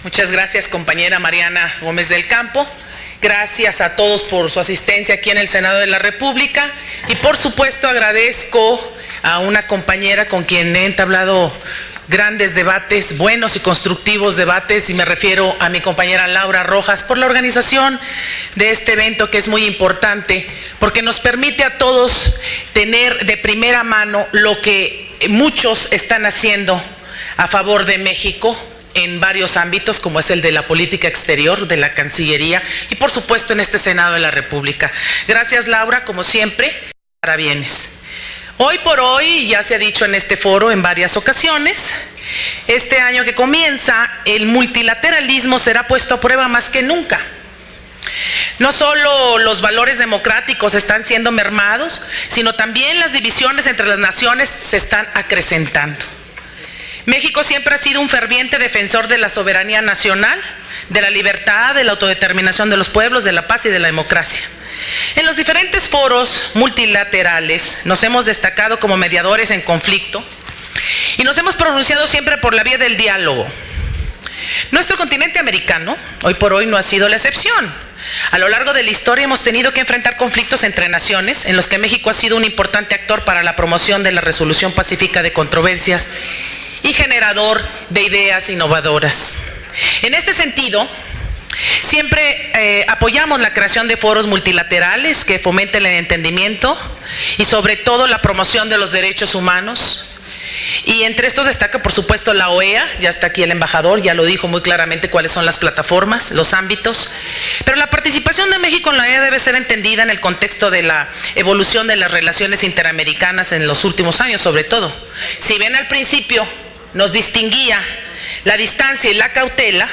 Muchas gracias, compañera Mariana Gómez del Campo. Gracias a todos por su asistencia aquí en el Senado de la República y por supuesto agradezco a una compañera con quien he entablado grandes debates, buenos y constructivos debates, y me refiero a mi compañera Laura Rojas, por la organización de este evento que es muy importante porque nos permite a todos tener de primera mano lo que muchos están haciendo a favor de México en varios ámbitos, como es el de la política exterior, de la Cancillería y por supuesto en este Senado de la República. Gracias, Laura, como siempre, parabienes. Hoy por hoy, ya se ha dicho en este foro en varias ocasiones, este año que comienza, el multilateralismo será puesto a prueba más que nunca. No solo los valores democráticos están siendo mermados, sino también las divisiones entre las naciones se están acrecentando. México siempre ha sido un ferviente defensor de la soberanía nacional, de la libertad, de la autodeterminación de los pueblos, de la paz y de la democracia. En los diferentes foros multilaterales nos hemos destacado como mediadores en conflicto y nos hemos pronunciado siempre por la vía del diálogo. Nuestro continente americano, hoy por hoy, no ha sido la excepción. A lo largo de la historia hemos tenido que enfrentar conflictos entre naciones en los que México ha sido un importante actor para la promoción de la resolución pacífica de controversias y generador de ideas innovadoras. En este sentido, siempre apoyamos la creación de foros multilaterales que fomenten el entendimiento y sobre todo la promoción de los derechos humanos. Y entre estos destaca, por supuesto, la OEA, ya está aquí el embajador, ya lo dijo muy claramente cuáles son las plataformas, los ámbitos. Pero la participación de México en la OEA debe ser entendida en el contexto de la evolución de las relaciones interamericanas en los últimos años, sobre todo. Si bien al principio nos distinguía la distancia y la cautela,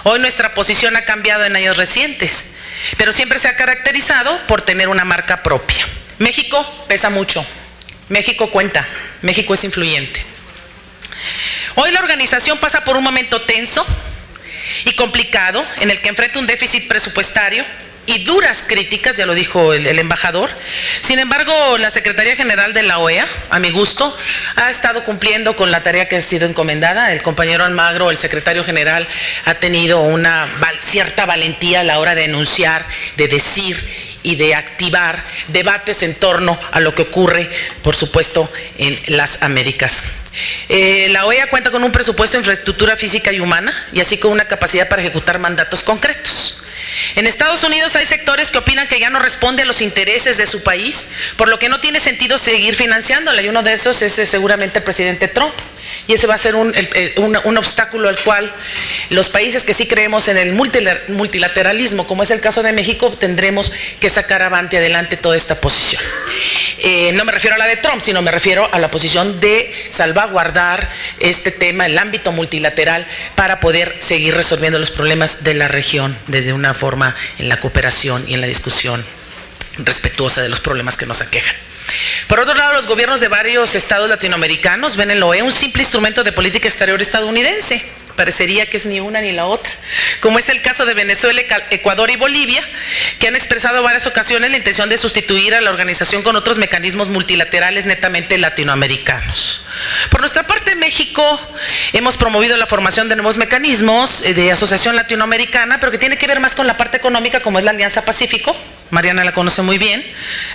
hoy nuestra posición ha cambiado en años recientes, pero siempre se ha caracterizado por tener una marca propia. México pesa mucho, México cuenta, México es influyente. Hoy la organización pasa por un momento tenso y complicado en el que enfrenta un déficit presupuestario y duras críticas, ya lo dijo el embajador. Sin embargo, la Secretaría General de la OEA, a mi gusto, ha estado cumpliendo con la tarea que ha sido encomendada. El compañero Almagro, el secretario general, ha tenido una cierta valentía a la hora de enunciar, de decir y de activar debates en torno a lo que ocurre, por supuesto, en las Américas. La OEA cuenta con un presupuesto de infraestructura física y humana y así con una capacidad para ejecutar mandatos concretos. En Estados Unidos hay sectores que opinan que ya no responde a los intereses de su país, por lo que no tiene sentido seguir financiándola, y uno de esos es seguramente el presidente Trump. Y ese va a ser un obstáculo al cual los países que sí creemos en el multilateralismo, como es el caso de México, tendremos que sacar adelante toda esta posición. No me refiero a la de Trump, sino me refiero a la posición de salvaguardar este tema, el ámbito multilateral, para poder seguir resolviendo los problemas de la región desde una forma en la cooperación y en la discusión respetuosa de los problemas que nos aquejan. Por otro lado, los gobiernos de varios estados latinoamericanos ven en la OEA un simple instrumento de política exterior estadounidense. Parecería que es ni una ni la otra, como es el caso de Venezuela, Ecuador y Bolivia, que han expresado en varias ocasiones la intención de sustituir a la organización con otros mecanismos multilaterales netamente latinoamericanos. Por nuestra parte, en México hemos promovido la formación de nuevos mecanismos de asociación latinoamericana, pero que tiene que ver más con la parte económica, como es la Alianza Pacífico. Mariana la conoce muy bien.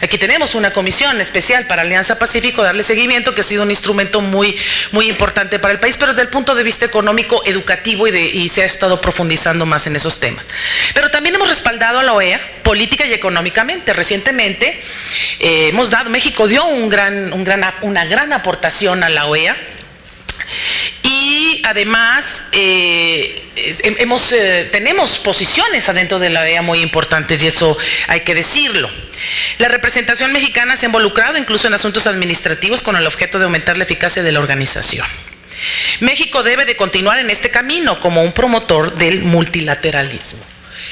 Aquí tenemos una comisión especial para Alianza Pacífico, darle seguimiento, que ha sido un instrumento muy importante para el país, pero desde el punto de vista económico, educativo y se ha estado profundizando más en esos temas. Pero también hemos respaldado a la OEA política y económicamente. Recientemente México dio una gran aportación a la OEA. Y además tenemos posiciones adentro de la OEA muy importantes, y eso hay que decirlo. La representación mexicana se ha involucrado incluso en asuntos administrativos con el objeto de aumentar la eficacia de la organización. México debe de continuar en este camino como un promotor del multilateralismo.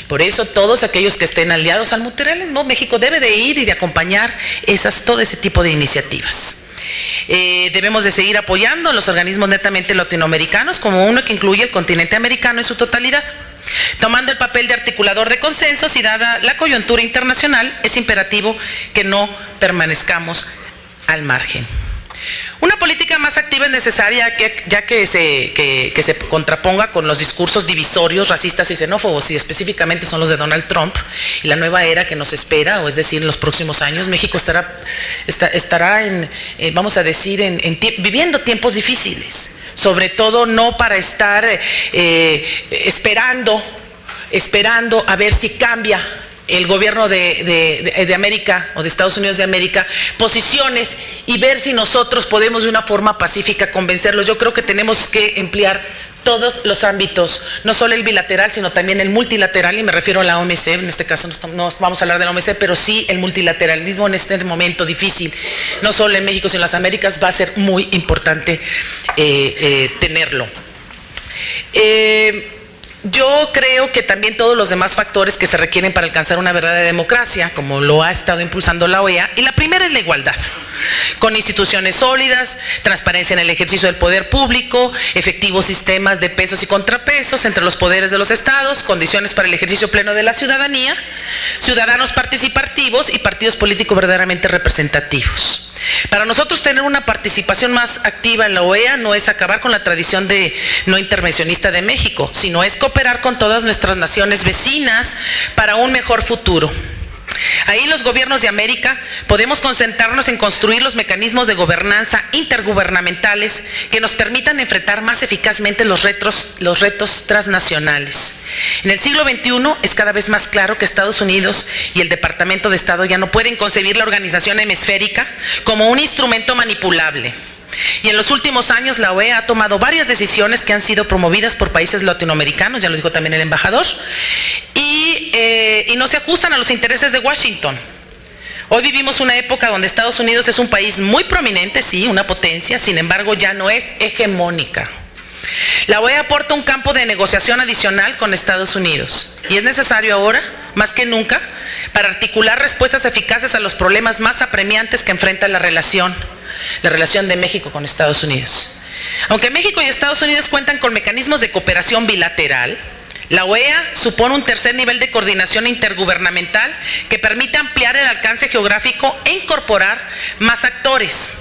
Por eso todos aquellos que estén aliados al multilateralismo, México debe de ir y de acompañar todo ese tipo de iniciativas. Debemos de seguir apoyando a los organismos netamente latinoamericanos, como uno que incluye el continente americano en su totalidad. Tomando el papel de articulador de consensos y dada la coyuntura internacional, es imperativo que no permanezcamos al margen. Una política más activa es necesaria ya que se contraponga con los discursos divisorios, racistas y xenófobos, y específicamente son los de Donald Trump y la nueva era que nos espera, o es decir, en los próximos años. México estará vamos a decir, viviendo tiempos difíciles, sobre todo no para estar esperando a ver si cambia el gobierno de América o de Estados Unidos de América posiciones y ver si nosotros podemos de una forma pacífica convencerlos. Yo creo que tenemos que emplear todos los ámbitos, no solo el bilateral, sino también el multilateral, y me refiero a la OMC, en este caso no vamos a hablar de la OMC, pero sí el multilateralismo en este momento difícil, no solo en México, sino en las Américas, va a ser muy importante tenerlo. Yo creo que también todos los demás factores que se requieren para alcanzar una verdadera democracia, como lo ha estado impulsando la OEA, y la primera es la igualdad, con instituciones sólidas, transparencia en el ejercicio del poder público, efectivos sistemas de pesos y contrapesos entre los poderes de los estados, condiciones para el ejercicio pleno de la ciudadanía, ciudadanos participativos y partidos políticos verdaderamente representativos. Para nosotros tener una participación más activa en la OEA no es acabar con la tradición de no intervencionista de México, sino es cooperar con todas nuestras naciones vecinas para un mejor futuro. Ahí los gobiernos de América podemos concentrarnos en construir los mecanismos de gobernanza intergubernamentales que nos permitan enfrentar más eficazmente los retos transnacionales. En el siglo XXI es cada vez más claro que Estados Unidos y el Departamento de Estado ya no pueden concebir la organización hemisférica como un instrumento manipulable. Y en los últimos años la OEA ha tomado varias decisiones que han sido promovidas por países latinoamericanos, ya lo dijo también el embajador, y no se ajustan a los intereses de Washington. Hoy vivimos una época donde Estados Unidos es un país muy prominente, sí, una potencia, sin embargo ya no es hegemónica. La OEA aporta un campo de negociación adicional con Estados Unidos y es necesario ahora, más que nunca, para articular respuestas eficaces a los problemas más apremiantes que enfrenta la relación de México con Estados Unidos. Aunque México y Estados Unidos cuentan con mecanismos de cooperación bilateral, la OEA supone un tercer nivel de coordinación intergubernamental que permite ampliar el alcance geográfico e incorporar más actores.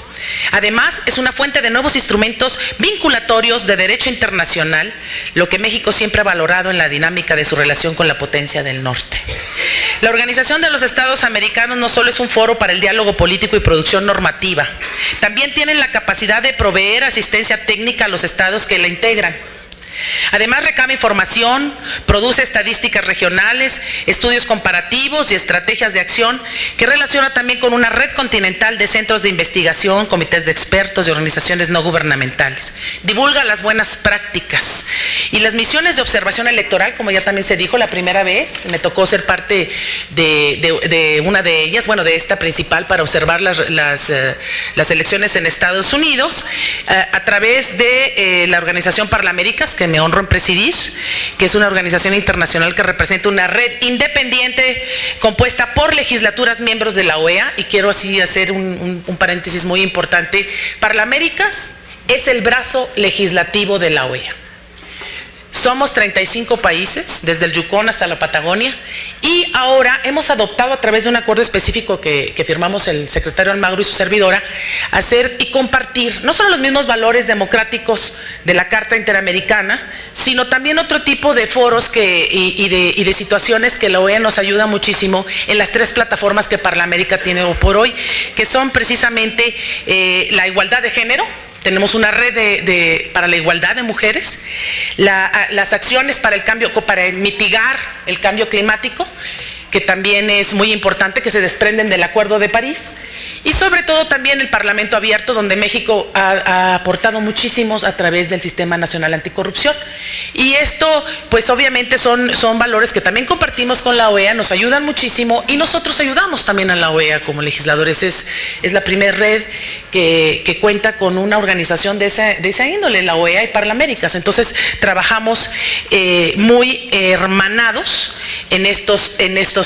Además, es una fuente de nuevos instrumentos vinculatorios de derecho internacional, lo que México siempre ha valorado en la dinámica de su relación con la potencia del norte. La Organización de los Estados Americanos no solo es un foro para el diálogo político y producción normativa, también tienen la capacidad de proveer asistencia técnica a los estados que la integran. Además, recaba información, produce estadísticas regionales, estudios comparativos y estrategias de acción que relaciona también con una red continental de centros de investigación, comités de expertos y organizaciones no gubernamentales. Divulga las buenas prácticas y las misiones de observación electoral, como ya también se dijo la primera vez, me tocó ser parte de una de ellas, bueno, de esta principal, para observar las elecciones en Estados Unidos a través de la Organización Parlaméricas, que me honro en presidir, que es una organización internacional que representa una red independiente compuesta por legislaturas miembros de la OEA, y quiero así hacer un paréntesis muy importante. Parlaméricas es el brazo legislativo de la OEA. Somos 35 países, desde el Yukón hasta la Patagonia, y ahora hemos adoptado a través de un acuerdo específico que firmamos el secretario Almagro y su servidora, hacer y compartir no solo los mismos valores democráticos de la Carta Interamericana, sino también otro tipo de foros y de situaciones que la OEA nos ayuda muchísimo en las tres plataformas que Parlamérica tiene hoy por hoy, que son precisamente la igualdad de género. Tenemos una red para la igualdad de mujeres, las acciones para mitigar el cambio climático, que también es muy importante, que se desprenden del Acuerdo de París, y sobre todo también el Parlamento Abierto, donde México ha aportado muchísimos a través del Sistema Nacional Anticorrupción. Y esto, pues obviamente son valores que también compartimos con la OEA, nos ayudan muchísimo, y nosotros ayudamos también a la OEA como legisladores. Es la primera red que cuenta con una organización de esa índole, la OEA y Parlaméricas. Entonces trabajamos muy hermanados en estos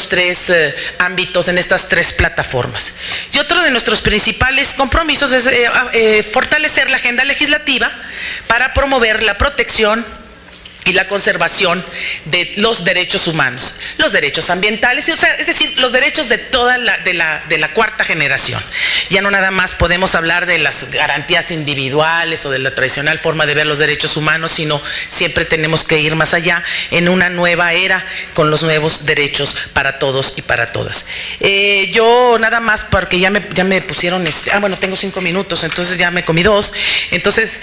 tres ámbitos, en estas tres plataformas. Y otro de nuestros principales compromisos es fortalecer la agenda legislativa para promover la protección, y la conservación de los derechos humanos, los derechos ambientales, o sea, es decir, los derechos de toda de la cuarta generación. Ya no nada más podemos hablar de las garantías individuales o de la tradicional forma de ver los derechos humanos, sino siempre tenemos que ir más allá en una nueva era con los nuevos derechos para todos y para todas. Yo nada más, porque ya me pusieron, bueno, tengo 5 minutos, entonces ya me comí 2, entonces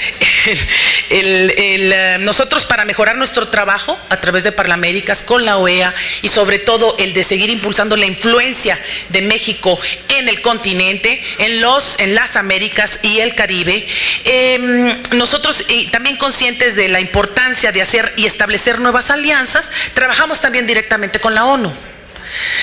nosotros, para mejorar nuestro trabajo a través de Parlaméricas con la OEA, y sobre todo el de seguir impulsando la influencia de México en el continente, en las Américas y el Caribe, nosotros también conscientes de la importancia de hacer y establecer nuevas alianzas, trabajamos también directamente con la ONU.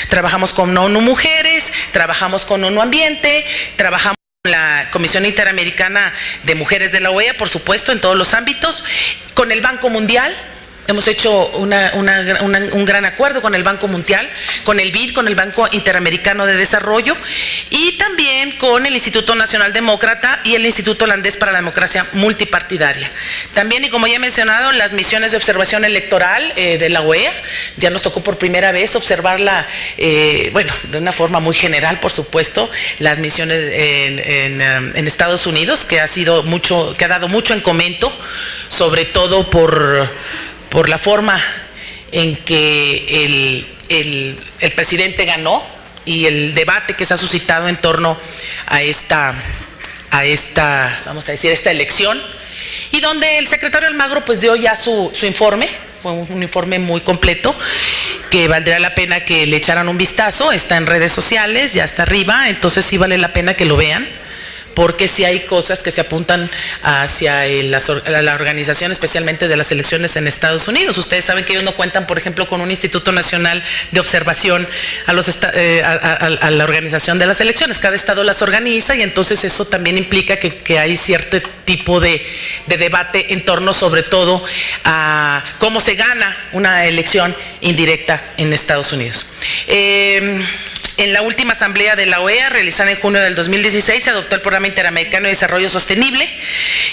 Trabajamos con ONU Mujeres, trabajamos con ONU Ambiente, trabajamos con la Comisión Interamericana de Mujeres de la OEA, por supuesto, en todos los ámbitos, con el Banco Mundial. Hemos hecho un gran acuerdo con el Banco Mundial, con el BID, con el Banco Interamericano de Desarrollo, y también con el Instituto Nacional Demócrata y el Instituto Holandés para la Democracia Multipartidaria. También, y como ya he mencionado, las misiones de observación electoral de la OEA. Ya nos tocó por primera vez observarla, bueno, de una forma muy general, por supuesto, las misiones en Estados Unidos, que ha dado mucho en comento, sobre todo por la forma en que el presidente ganó y el debate que se ha suscitado en torno a esta, vamos a decir, esta elección, y donde el secretario Almagro pues dio ya su informe. Fue un informe muy completo que valdría la pena que le echaran un vistazo. Está en redes sociales, ya está arriba, entonces sí vale la pena que lo vean, porque sí hay cosas que se apuntan hacia la organización, especialmente de las elecciones en Estados Unidos. Ustedes saben que ellos no cuentan, por ejemplo, con un Instituto Nacional de Observación a la organización de las elecciones. Cada estado las organiza, y entonces eso también implica que hay cierto tipo de debate en torno, sobre todo, a cómo se gana una elección indirecta en Estados Unidos. En la última asamblea de la OEA, realizada en junio del 2016, se adoptó el Programa Interamericano de Desarrollo Sostenible,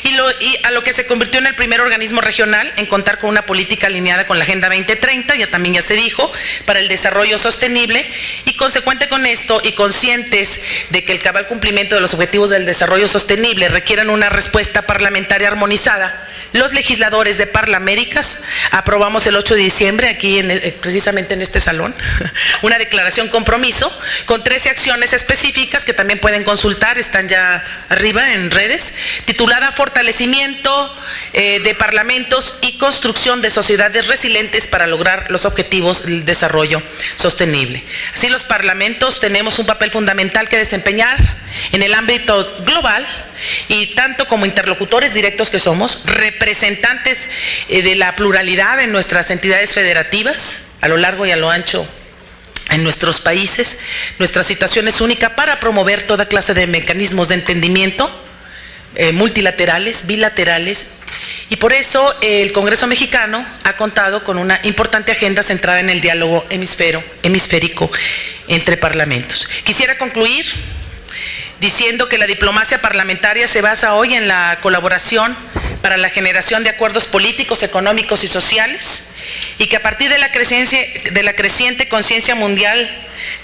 y a lo que se convirtió en el primer organismo regional en contar con una política alineada con la Agenda 2030, ya se dijo, para el desarrollo sostenible, y consecuente con esto, y conscientes de que el cabal cumplimiento de los objetivos del desarrollo sostenible requieren una respuesta parlamentaria armonizada, los legisladores de Parlaméricas aprobamos el 8 de diciembre, aquí precisamente en este salón, una declaración compromiso con 13 acciones específicas que también pueden consultar, están ya arriba en redes, titulada Fortalecimiento de Parlamentos y Construcción de Sociedades Resilientes para lograr los objetivos del desarrollo sostenible. Así, los parlamentos tenemos un papel fundamental que desempeñar en el ámbito global, y tanto como interlocutores directos que somos, representantes de la pluralidad en nuestras entidades federativas, a lo largo y a lo ancho en nuestros países. Nuestra situación es única para promover toda clase de mecanismos de entendimiento, multilaterales, bilaterales, y por eso el Congreso mexicano ha contado con una importante agenda centrada en el diálogo hemisférico entre parlamentos. Quisiera concluir diciendo que la diplomacia parlamentaria se basa hoy en la colaboración para la generación de acuerdos políticos, económicos y sociales, y que a partir de la creciente conciencia mundial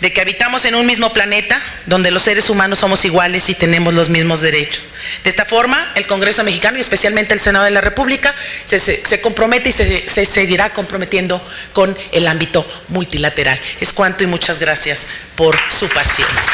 de que habitamos en un mismo planeta, donde los seres humanos somos iguales y tenemos los mismos derechos. De esta forma, el Congreso mexicano, y especialmente el Senado de la República, se compromete y se seguirá comprometiendo con el ámbito multilateral. Es cuanto, y muchas gracias por su paciencia.